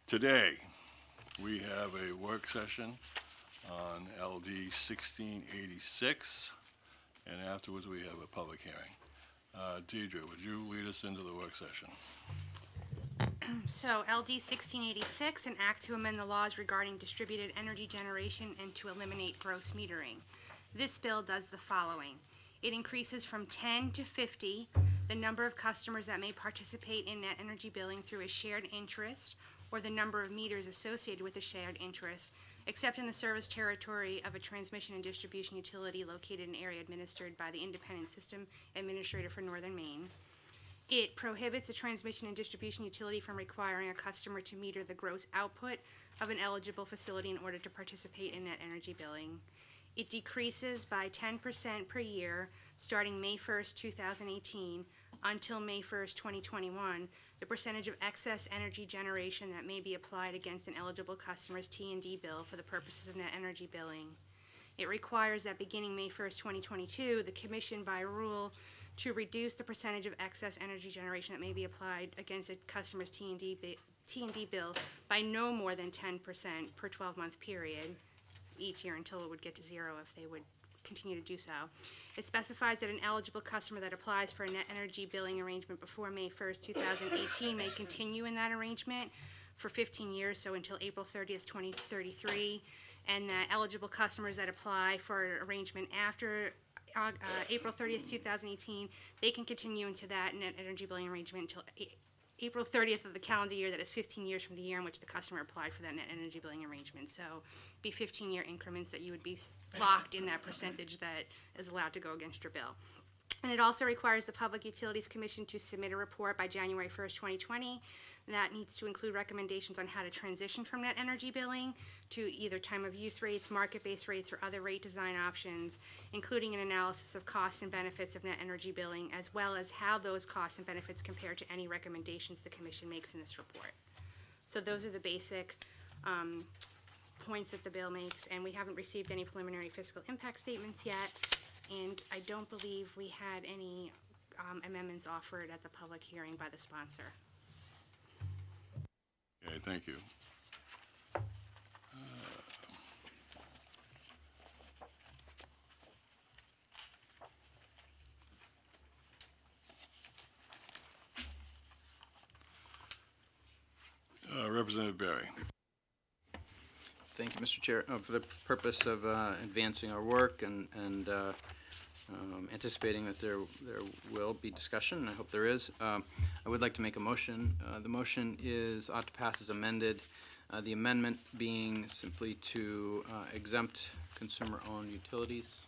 Today, we have a work session on LD1686, and afterwards we have a public hearing. Deidre, would you lead us into the work session? So LD1686, an act to amend the laws regarding distributed energy generation and to eliminate gross metering. This bill does the following. It increases from 10 to 50 the number of customers that may participate in net energy billing through a shared interest or the number of meters associated with a shared interest, except in the service territory of a transmission and distribution utility located in an area administered by the Independent System Administrator for Northern Maine. It prohibits a transmission and distribution utility from requiring a customer to meter the gross output of an eligible facility in order to participate in net energy billing. It decreases by 10% per year, starting May 1st, 2018, until May 1st, 2021, the percentage of excess energy generation that may be applied against an eligible customer's T&D bill for the purposes of net energy billing. It requires that beginning May 1st, 2022, the Commission, by rule, to reduce the percentage of excess energy generation that may be applied against a customer's T&D bill by no more than 10% per 12-month period each year until it would get to zero if they would continue to do so. It specifies that an eligible customer that applies for a net energy billing arrangement before May 1st, 2018 may continue in that arrangement for 15 years, so until April 30th, 2033, and that eligible customers that apply for an arrangement after April 30th, 2018, they can continue into that net energy billing arrangement until April 30th of the calendar year that is 15 years from the year in which the customer applied for that net energy billing arrangement. So be 15-year increments that you would be locked in that percentage that is allowed to go against your bill. And it also requires the Public Utilities Commission to submit a report by January 1st, 2020. That needs to include recommendations on how to transition from net energy billing to either time of use rates, market-based rates, or other rate design options, including an analysis of costs and benefits of net energy billing, as well as how those costs and benefits compare to any recommendations the Commission makes in this report. So those are the basic points that the bill makes, and we haven't received any preliminary fiscal impact statements yet, and I don't believe we had any amendments offered at the public hearing by the sponsor. Okay, thank you. Representative Berry. Thank you, Mr. Chair. For the purpose of advancing our work and anticipating that there will be discussion, I hope there is, I would like to make a motion. The motion ought to pass as amended. The amendment being simply to exempt consumer-owned utilities.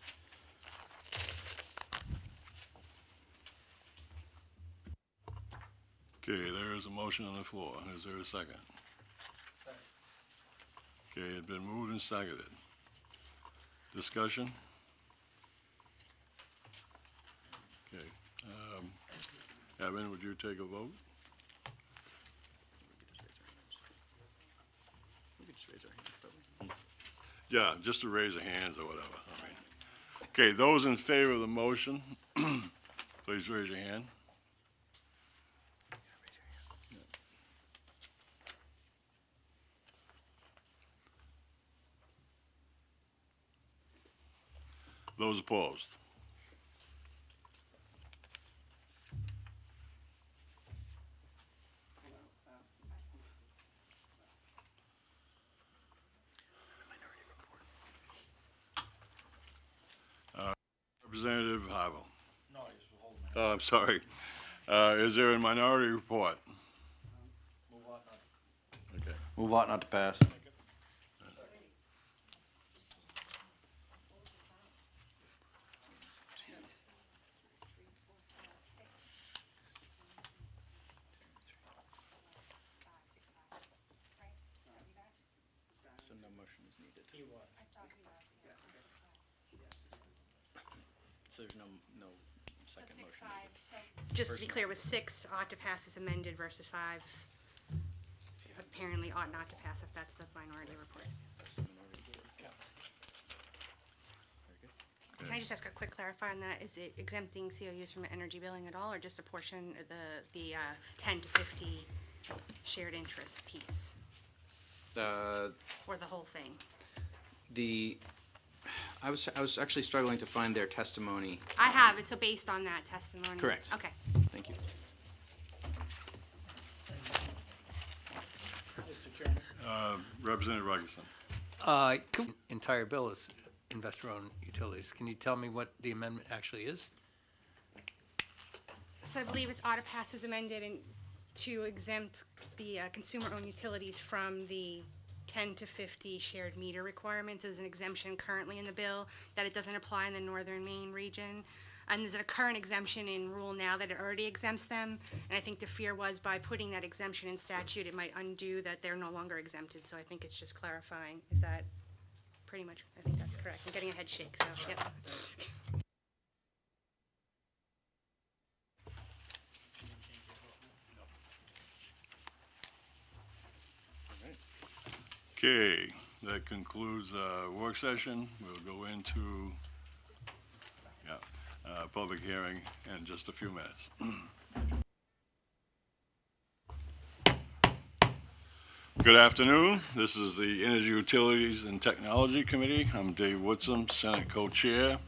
Okay, there is a motion on the floor. Is there a second? Okay, it's been moved and seconded. Discussion? Okay. Evan, would you take a vote? We could just raise our hands, probably. Yeah, just to raise the hands or whatever. I mean. Okay, those in favor of the motion, please raise your hand. Those opposed? Representative Havel. No, I just hold my. Oh, I'm sorry. Is there a minority report? Okay. Move ought not to pass. So no motion is needed. So there's no second motion needed. Just to be clear, with 6 ought to pass as amended versus 5 apparently ought not to pass if that's the minority report. Can I just ask a quick clarifier on that? Is it exempting COUs from energy billing at all, or just a portion of the 10 to 50 shared interest piece? or the whole thing? I was actually struggling to find their testimony. I have it, so based on that testimony? Correct. Okay. Thank you. Representative Ferguson. Entire bill is investor-owned utilities. Can you tell me what the amendment actually is? So I believe it's ought to pass as amended and to exempt the consumer-owned utilities from the 10 to 50 shared meter requirements. There's an exemption currently in the bill that it doesn't apply in the northern Maine region. And there's a current exemption in rule now that it already exempts them. And I think the fear was by putting that exemption in statute, it might undo that they're no longer exempted. So I think it's just clarifying. Is that pretty much, I think that's correct. I'm getting a head shake, so, yep. Okay, that concludes our work session. We'll go into, public hearing in just a few minutes. Good afternoon. This is the Energy Utilities and Technology Committee. I'm Dave Woodson, Senate Co-Chair,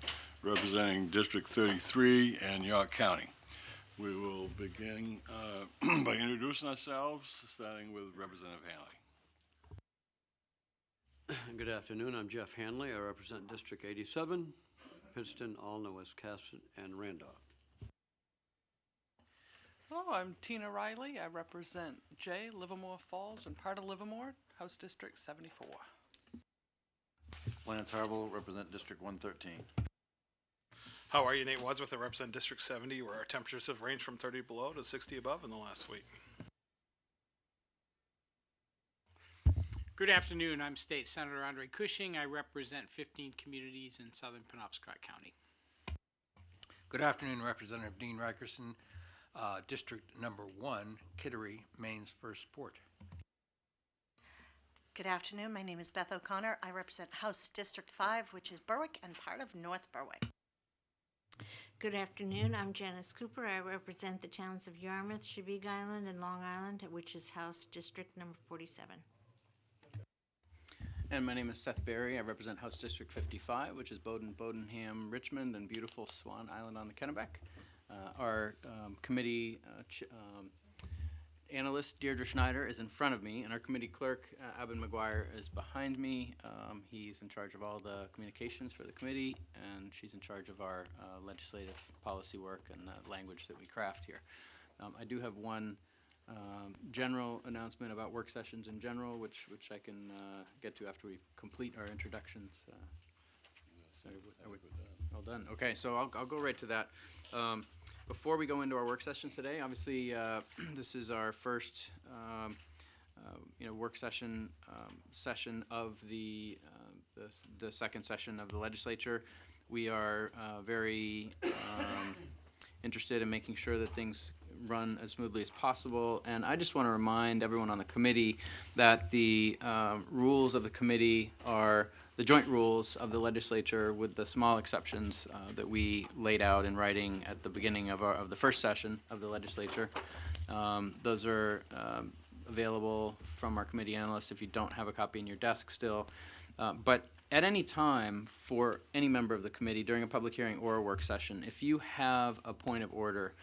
representing District 33 and York County. We will begin by introducing ourselves, starting with Representative Hanley. Good afternoon. I'm Jeff Hanley. I represent District 87, Pittston, Alna, Wiscasset, and Randolph. Hello, I'm Tina Riley. I represent Jay, Livermore Falls, and part of Livermore, House District 74. Lance Harville, represent District 113. How are you? Nate Wadsworth. I represent District 70, where our temperatures have ranged from 30 below to 60 above in the last week. Good afternoon. I'm State Senator Andre Cushing. I represent 15 communities in southern Penobscot County. Good afternoon, Representative Dean Rikerson, District Number 1, Kittery, Maine's first port. Good afternoon. My name is Beth O'Connor. I represent House District 5, which is Berwick and part of North Berwick. Good afternoon. I'm Janice Cooper. I represent the towns of Yarmouth, Chebeague Island, and Long Island, which is House District Number 47. And my name is Seth Berry. I represent House District 55, which is Bowdoin, Bodenham, Richmond, and beautiful Swan Island on the Kennebec. Our committee analyst, Deirdre Schneider, is in front of me, and our committee clerk, Abin McGuire, is behind me. He's in charge of all the communications for the committee, and she's in charge of our legislative policy work and the language that we craft here. I do have one general announcement about work sessions in general, which I can get to after we complete our introductions. All done. Okay, so I'll go right to that. Before we go into our work session today, obviously this is our first work session of the second session of the legislature. We are very interested in making sure that things run as smoothly as possible, and I just want to remind everyone on the committee that the rules of the committee are the joint rules of the legislature, with the small exceptions that we laid out in writing at the beginning of the first session of the legislature. Those are available from our committee analysts if you don't have a copy in your desk still. But at any time for any member of the committee during a public hearing or a work session, if you have a point of order,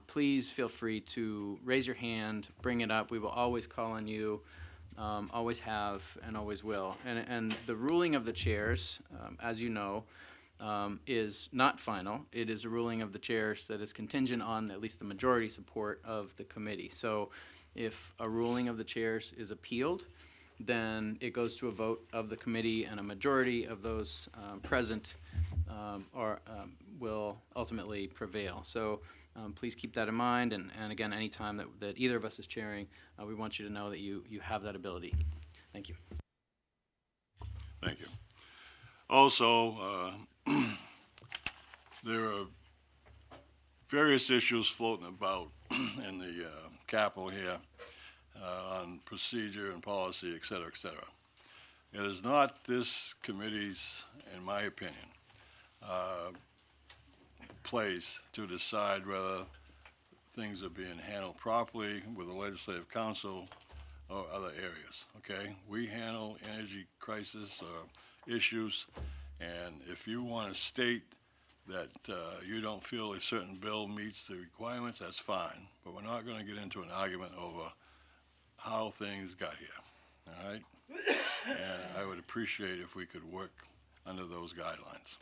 please feel free to raise your hand, bring it up. We will always call on you, always have, and always will. And the ruling of the chairs, as you know, is not final. It is a ruling of the chairs that is contingent on at least the majority support of the committee. So if a ruling of the chairs is appealed, then it goes to a vote of the committee, and a majority of those present will ultimately prevail. So please keep that in mind, and again, any time that either of us is chairing, we want you to know that you have that ability. Thank you. Thank you. Also, there are various issues floating about in the Capitol here on procedure and policy, et cetera, et cetera. It is not this committee's, in my opinion, place to decide whether things are being handled properly with the Legislative Council or other areas, okay? We handle energy crisis issues, and if you want to state that you don't feel a certain bill meets the requirements, that's fine, but we're not going to get into an argument over how things got here, all right? And I would appreciate if we could work under those guidelines.